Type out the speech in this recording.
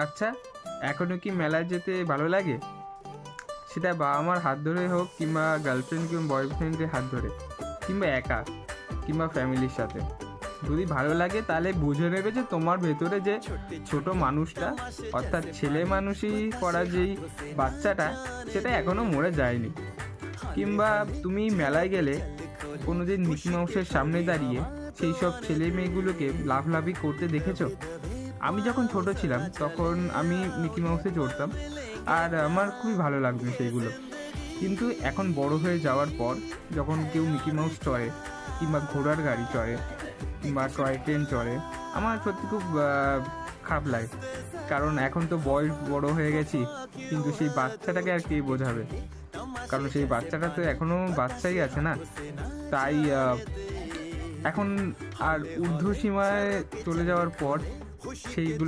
আচ্ছা, এখনো কি মেলায় যেতে ভালো লাগে? সেটা বাবা মার হাত ধরে হোক, কিংবা গার্লফ্রেন্ড কিংবা বয়ফ্রেন্ডের হাত ধরে, কিংবা একা, কিংবা ফ্যামিলির সাথে। যদি ভালো লাগে তাহলে বুঝে নেবে যে তোমার ভেতরে যে ছোট মানুষটা, অর্থাৎ ছেলে মানুষই করা যেই বাচ্চাটা, সেটা এখনো মরে যায়নি। কিংবা তুমি মেলায় গেলে কোনোদিন মিকি মাউসের সামনে দাঁড়িয়ে সেই সব ছেলে মেয়েগুলোকে লাফলাফি করতে দেখেছো? আমি যখন ছোট ছিলাম তখন আমি মিকি মাউসে চড়তাম, আর আমার খুবই ভালো লাগতো সেইগুলো। কিন্তু এখন বড় হয়ে যাওয়ার পর যখন কেউ মিকি মাউস চড়ে, কিংবা ঘোড়ার গাড়ি চড়ে, কিংবা টয় ট্রেন চড়ে, আমার সত্যি খুব খারাপ লাগে। কারণ এখন তো বয়স বড় হয়ে গেছি, কিন্তু সেই বাচ্চাটাকে আর কে বোঝাবে? কারণ সেই বাচ্চাটা তো এখনো বাচ্চাই আছে না। তাই এখন আর ঊর্ধ্বসীমায় চলে যাওয়ার পর সেইগুলো